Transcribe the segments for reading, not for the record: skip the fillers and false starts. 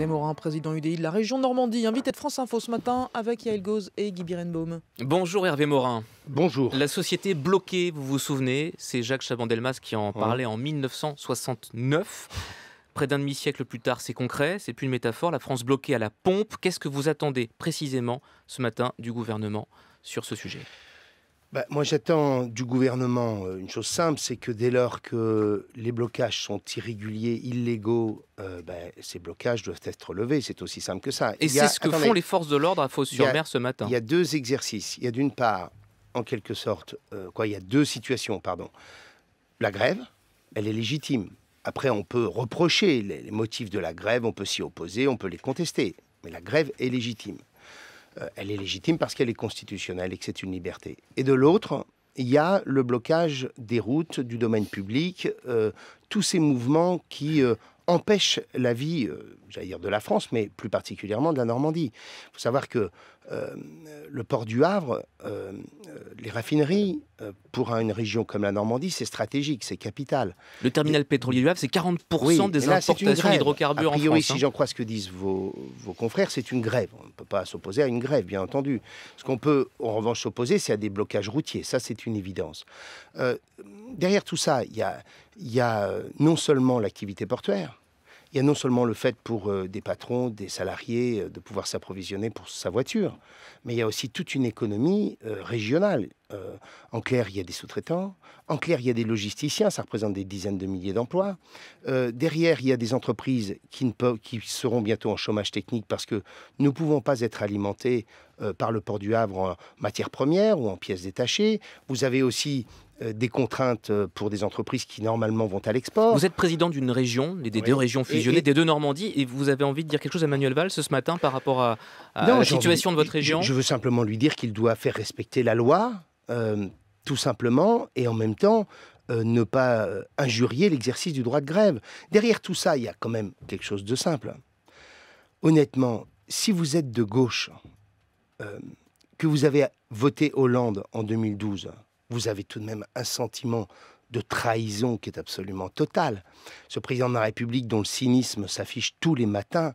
Hervé Morin, président UDI de la région Normandie, invité de France Info ce matin avec Yael Gauze et Guy Birenbaum. Bonjour Hervé Morin. Bonjour. La société bloquée, vous vous souvenez, c'est Jacques Chaban-Delmas qui en parlait en 1969. Près d'un demi-siècle plus tard, c'est concret, c'est plus une métaphore, la France bloquée à la pompe. Qu'est-ce que vous attendez précisément ce matin du gouvernement sur ce sujet ? Moi, j'attends du gouvernement une chose simple, c'est que dès lors que les blocages sont irréguliers, illégaux, ces blocages doivent être levés. C'est aussi simple que ça. Et c'est ce que font les forces de l'ordre à Fos-sur-Mer ce matin. Il y a deux exercices. Il y a d'une part, en quelque sorte, il y a deux situations, pardon. La grève, elle est légitime. Après, on peut reprocher les motifs de la grève, on peut s'y opposer, on peut les contester. Mais la grève est légitime. Elle est légitime parce qu'elle est constitutionnelle et que c'est une liberté. Et de l'autre, il y a le blocage des routes, du domaine public, tous ces mouvements qui empêchent la vie, j'allais dire de la France, mais plus particulièrement de la Normandie. Il faut savoir que le port du Havre, les raffineries, pour une région comme la Normandie, c'est stratégique, c'est capital. Le terminal pétrolier du Havre, c'est 40% des importations d'hydrocarbures en France. A priori, si j'en crois ce que disent vos confrères, c'est une grève. On ne peut pas s'opposer à une grève, bien entendu. Ce qu'on peut, en revanche, s'opposer, c'est à des blocages routiers. Ça, c'est une évidence. Derrière tout ça, il y a non seulement l'activité portuaire, il y a non seulement le fait pour des patrons, des salariés, de pouvoir s'approvisionner pour sa voiture, mais il y a aussi toute une économie régionale. En clair, il y a des sous-traitants. En clair, il y a des logisticiens, ça représente des dizaines de milliers d'emplois. Derrière, il y a des entreprises qui seront bientôt en chômage technique parce que nous ne pouvons pas être alimentés par le port du Havre en matières premières ou en pièces détachées. Vous avez aussi des contraintes pour des entreprises qui normalement vont à l'export. Vous êtes président d'une région, des deux régions fusionnées, des deux Normandies, et vous avez envie de dire quelque chose à Manuel Valls ce matin par rapport à la situation de votre région ? Je veux simplement lui dire qu'il doit faire respecter la loi, tout simplement, et en même temps ne pas injurier l'exercice du droit de grève. Derrière tout ça, il y a quand même quelque chose de simple. Honnêtement, si vous êtes de gauche, que vous avez voté Hollande en 2012, vous avez tout de même un sentiment de trahison qui est absolument total. Ce président de la République dont le cynisme s'affiche tous les matins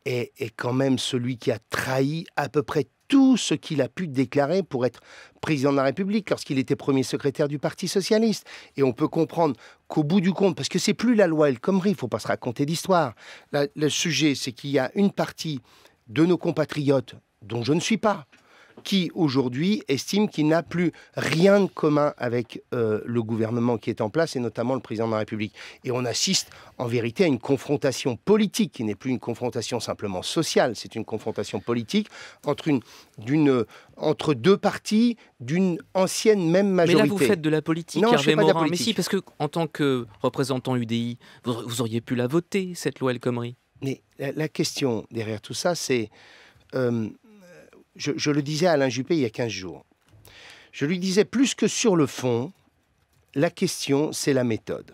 est quand même celui qui a trahi à peu près tout ce qu'il a pu déclarer pour être président de la République lorsqu'il était premier secrétaire du Parti socialiste. Et on peut comprendre qu'au bout du compte, parce que c'est plus la loi El Khomri, il ne faut pas se raconter d'histoire. Le sujet, c'est qu'il y a une partie de nos compatriotes, dont je ne suis pas, qui aujourd'hui estime qu'il n'a plus rien de commun avec le gouvernement qui est en place, et notamment le président de la République. Et on assiste en vérité à une confrontation politique, qui n'est plus une confrontation simplement sociale, c'est une confrontation politique entre deux partis d'une ancienne même majorité. Mais là, vous faites de la politique, non, Hervé je fais pas de la Morin. politique. Mais si, parce qu'en tant que représentant UDI, vous auriez pu la voter, cette loi El Khomri. Mais la question derrière tout ça, c'est... Je le disais à Alain Juppé il y a 15 jours. Je lui disais, plus que sur le fond, la question, c'est la méthode.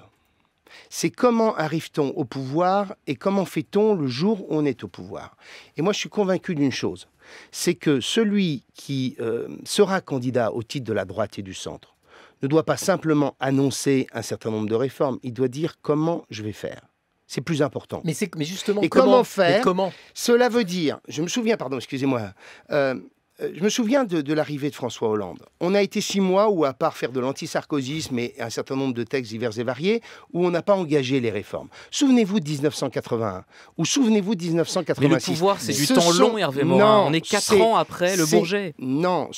C'est comment arrive-t-on au pouvoir et comment fait-on le jour où on est au pouvoir. Et moi, je suis convaincu d'une chose, c'est que celui qui sera candidat au titre de la droite et du centre ne doit pas simplement annoncer un certain nombre de réformes, il doit dire comment je vais faire. C'est plus important. Mais justement, et comment faire comment Cela veut dire, je me souviens, pardon, excusez-moi, je me souviens de l'arrivée de François Hollande. On a été 6 mois où, à part faire de l'antisarkozisme et un certain nombre de textes divers et variés, où on n'a pas engagé les réformes. Souvenez-vous de 1981, ou souvenez-vous de 1986. Mais le pouvoir, c'est du temps long, Hervé Morin. On est 4 ans après le Bourget. Non,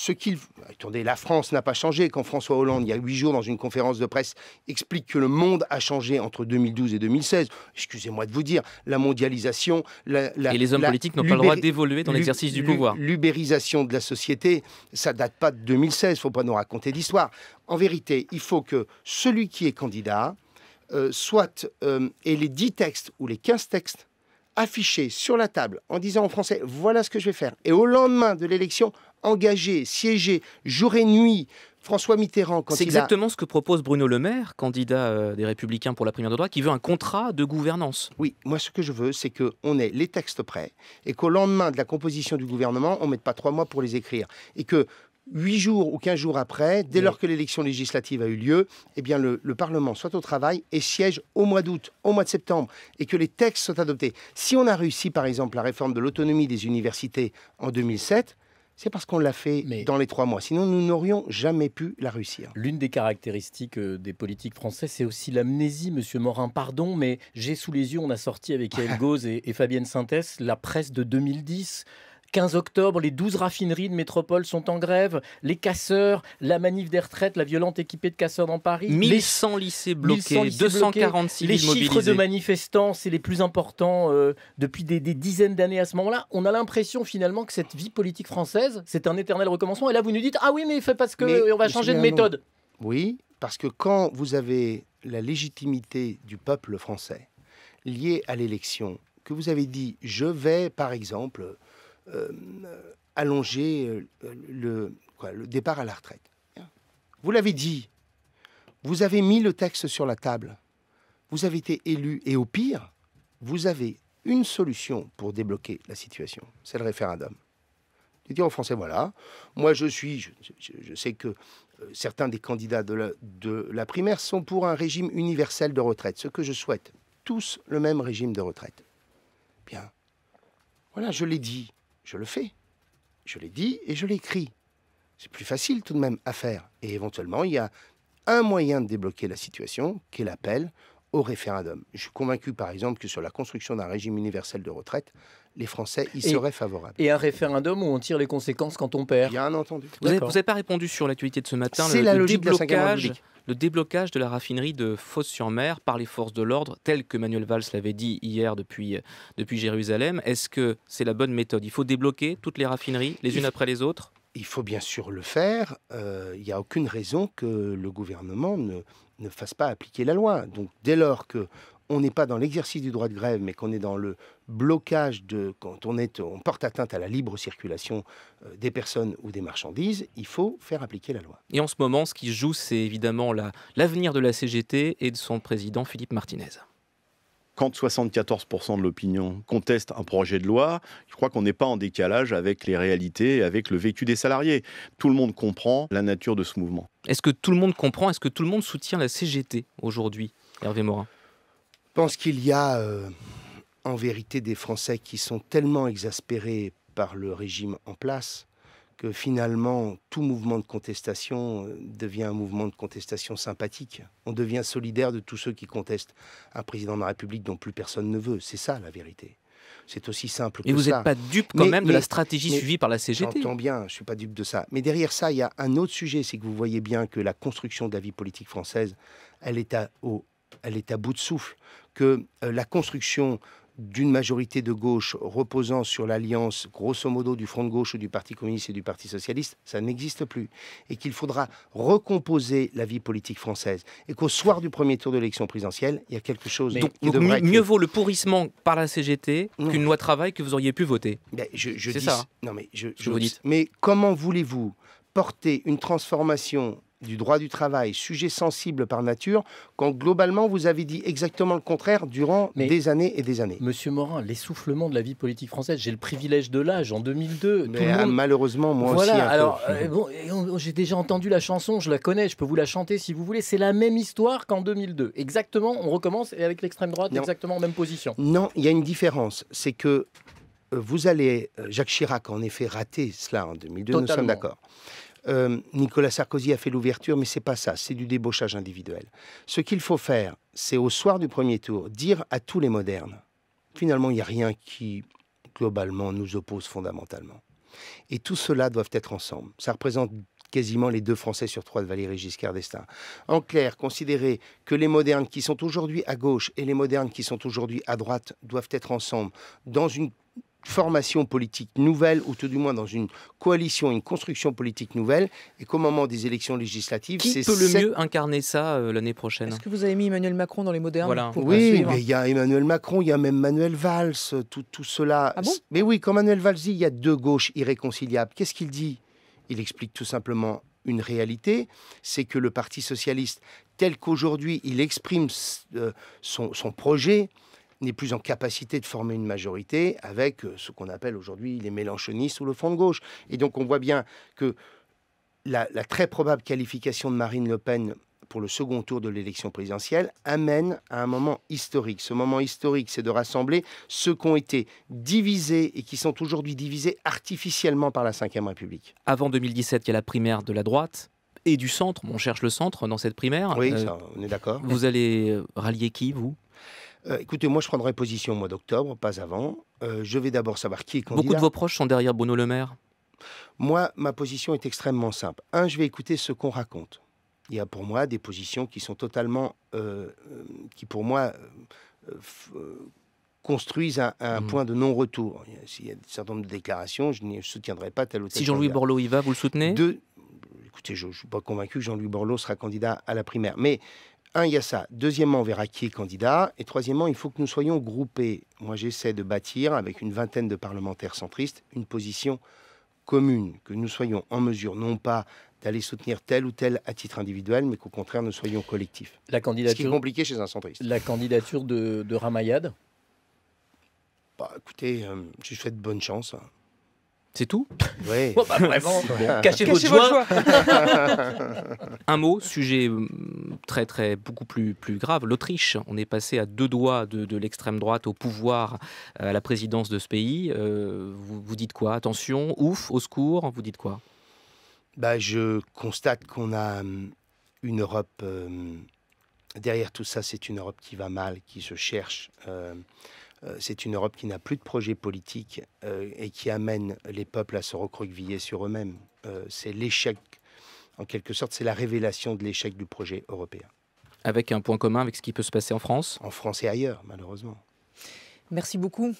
attendez, la France n'a pas changé. Quand François Hollande, il y a 8 jours, dans une conférence de presse, explique que le monde a changé entre 2012 et 2016, excusez-moi de vous dire, la mondialisation... Et les hommes politiques n'ont pas le droit d'évoluer dans l'exercice du pouvoir. L'ubérisation de la société, ça date pas de 2016, il ne faut pas nous raconter d'histoire. En vérité, il faut que celui qui est candidat ait les 10 textes ou les 15 textes affichés sur la table en disant aux Français, voilà ce que je vais faire. Et au lendemain de l'élection, engager, siéger, jour et nuit. François Mitterrand, c'est exactement ce que propose Bruno Le Maire, candidat des Républicains pour la primaire de droite, qui veut un contrat de gouvernance. Oui, moi ce que je veux, c'est qu'on ait les textes prêts et qu'au lendemain de la composition du gouvernement, on ne mette pas 3 mois pour les écrire. Et que 8 jours ou 15 jours après, dès lors que l'élection législative a eu lieu, eh bien le Parlement soit au travail et siège au mois d'août, au mois de septembre, et que les textes soient adoptés. Si on a réussi, par exemple, la réforme de l'autonomie des universités en 2007, c'est parce qu'on l'a fait dans les 3 mois. Sinon, nous n'aurions jamais pu la réussir. L'une des caractéristiques des politiques français, c'est aussi l'amnésie, Monsieur Morin. Pardon, mais j'ai sous les yeux, on a sorti avec Yael Gauze et Fabienne Sintès la presse de 2010. 15 octobre, les 12 raffineries de métropole sont en grève. Les casseurs, la manif des retraites, la violente équipée de casseurs dans Paris. 1100 lycées bloqués, bloqués, 246 villes les chiffres mobilisés. de manifestants, c'est les plus importants depuis des dizaines d'années à ce moment-là. On a l'impression finalement que cette vie politique française, c'est un éternel recommencement. Et là, vous nous dites, ah oui, mais fait parce qu'on va changer de méthode. Oui, parce que quand vous avez la légitimité du peuple français liée à l'élection, que vous avez dit, je vais, par exemple... allonger le départ à la retraite. Vous l'avez dit, vous avez mis le texte sur la table, vous avez été élu et au pire, vous avez une solution pour débloquer la situation, c'est le référendum. De dire aux Français, voilà, moi je sais que certains des candidats de la primaire sont pour un régime universel de retraite, ce que je souhaite, tous le même régime de retraite. Bien, voilà, je l'ai dit. Je le fais. Je l'ai dit et je l'ai écrit. C'est plus facile tout de même à faire. Et éventuellement, il y a un moyen de débloquer la situation, qui est l'appel au référendum. Je suis convaincu, par exemple, que sur la construction d'un régime universel de retraite, les Français y seraient favorables. Et un référendum où on tire les conséquences quand on perd. Bien entendu. Vous n'avez pas répondu sur l'actualité de ce matin. C'est la logique de la 5e République. Le déblocage de la raffinerie de Fos-sur-Mer par les forces de l'ordre, tel que Manuel Valls l'avait dit hier depuis Jérusalem. Est-ce que c'est la bonne méthode? Il faut débloquer toutes les raffineries, les unes après les autres? Il faut bien sûr le faire. Il n'y a aucune raison que le gouvernement ne fasse pas appliquer la loi. Donc dès lors qu'on n'est pas dans l'exercice du droit de grève, mais qu'on est dans le blocage quand on porte atteinte à la libre circulation des personnes ou des marchandises, il faut faire appliquer la loi. Et en ce moment, ce qui se joue, c'est évidemment l'avenir de la CGT et de son président Philippe Martinez. Quand 74% de l'opinion conteste un projet de loi, je crois qu'on n'est pas en décalage avec les réalités, avec le vécu des salariés. Tout le monde comprend la nature de ce mouvement. Est-ce que tout le monde comprend? Est-ce que tout le monde soutient la CGT aujourd'hui, Hervé Morin? Je pense qu'il y a en vérité des Français qui sont tellement exaspérés par le régime en place que finalement, tout mouvement de contestation devient un mouvement de contestation sympathique. On devient solidaire de tous ceux qui contestent un président de la République dont plus personne ne veut. C'est ça, la vérité. C'est aussi simple que ça. Et vous n'êtes pas dupe quand même de la stratégie suivie par la CGT? J'entends bien, je ne suis pas dupe de ça. Mais derrière ça, il y a un autre sujet, c'est que vous voyez bien que la construction de la vie politique française, elle est à bout de souffle. Que la construction d'une majorité de gauche reposant sur l'alliance, grosso modo, du Front de gauche ou du Parti communiste et du Parti socialiste, ça n'existe plus. Et qu'il faudra recomposer la vie politique française. Et qu'au soir du premier tour de l'élection présidentielle, il y a quelque chose donc qui devrait mieux vaut le pourrissement par la CGT qu'une loi travail que vous auriez pu voter. C'est ça. Non, mais vous dites. Mais comment voulez-vous porter une transformation du droit du travail, sujet sensible par nature, quand globalement vous avez dit exactement le contraire durant des années et des années. Monsieur Morin, l'essoufflement de la vie politique française, j'ai le privilège de l'âge, en 2002. Malheureusement, moi aussi. Alors, j'ai déjà entendu la chanson, je la connais, je peux vous la chanter si vous voulez. C'est la même histoire qu'en 2002. Exactement, on recommence et avec l'extrême droite, exactement en même position. Non, il y a une différence, c'est que vous allez... Jacques Chirac a en effet raté cela en 2002, Totalement. Nous sommes d'accord. Nicolas Sarkozy a fait l'ouverture, mais c'est pas ça, c'est du débauchage individuel. Ce qu'il faut faire, c'est au soir du premier tour, dire à tous les modernes, finalement, il n'y a rien qui, globalement, nous oppose fondamentalement. Et tout cela doivent être ensemble. Ça représente quasiment les 2 Français sur 3 de Valéry Giscard d'Estaing. En clair, considérer que les modernes qui sont aujourd'hui à gauche et les modernes qui sont aujourd'hui à droite doivent être ensemble dans une formation politique nouvelle, ou tout du moins dans une coalition, une construction politique nouvelle, et qu'au moment des élections législatives... Qui peut le mieux incarner ça l'année prochaine? Est-ce que vous avez mis Emmanuel Macron dans les modernes? Oui, mais il y a Emmanuel Macron, il y a même Manuel Valls, tout cela... Ah bon? Mais oui, quand Manuel Valls dit il y a 2 gauches irréconciliables, qu'est-ce qu'il dit? Il explique tout simplement une réalité, c'est que le Parti socialiste, tel qu'aujourd'hui il exprime son projet, n'est plus en capacité de former une majorité avec ce qu'on appelle aujourd'hui les mélenchonistes ou le Front de gauche. Et donc on voit bien que la très probable qualification de Marine Le Pen pour le second tour de l'élection présidentielle amène à un moment historique. Ce moment historique, c'est de rassembler ceux qui ont été divisés et qui sont aujourd'hui divisés artificiellement par la Ve République. Avant 2017, il y a la primaire de la droite et du centre. On cherche le centre dans cette primaire. Oui, ça, on est d'accord. Vous allez rallier qui, vous? Écoutez, moi je prendrai position au mois d'octobre, pas avant. Je vais d'abord savoir qui est candidat. Beaucoup de vos proches sont derrière Bruno Le Maire. Moi, ma position est extrêmement simple. Je vais écouter ce qu'on raconte. Il y a pour moi des positions qui sont totalement... qui pour moi construisent un point de non-retour. S'il y a un certain nombre de déclarations, je ne soutiendrai pas tel ou tel Si Jean-Louis candidat. Borloo y va, vous le soutenez? Écoutez, je ne suis pas convaincu que Jean-Louis Borloo sera candidat à la primaire. Mais, il y a ça. Deuxièmement, on verra qui est candidat. Et troisièmement, il faut que nous soyons groupés. Moi, j'essaie de bâtir, avec une vingtaine de parlementaires centristes, une position commune, que nous soyons en mesure, non pas d'aller soutenir tel ou tel à titre individuel, mais qu'au contraire, nous soyons collectifs. La Ce qui est candidature, compliqué chez un centriste. la candidature de Ramayad. Bah, écoutez, je lui souhaite bonne chance. C'est tout? Oui. Oh, bah, vraiment, cachez votre Cachez votre joie. joie. Un mot, sujet beaucoup plus grave, l'Autriche. On est passé à 2 doigts de l'extrême droite au pouvoir, à la présidence de ce pays. Vous dites quoi? Attention, ouf, au secours, vous dites quoi? Je constate qu'on a une Europe... derrière tout ça, c'est une Europe qui va mal, qui se cherche. C'est une Europe qui n'a plus de projet politique et qui amène les peuples à se recroqueviller sur eux-mêmes. C'est l'échec, en quelque sorte, c'est la révélation de l'échec du projet européen. Avec un point commun avec ce qui peut se passer en France? En France et ailleurs, malheureusement. Merci beaucoup.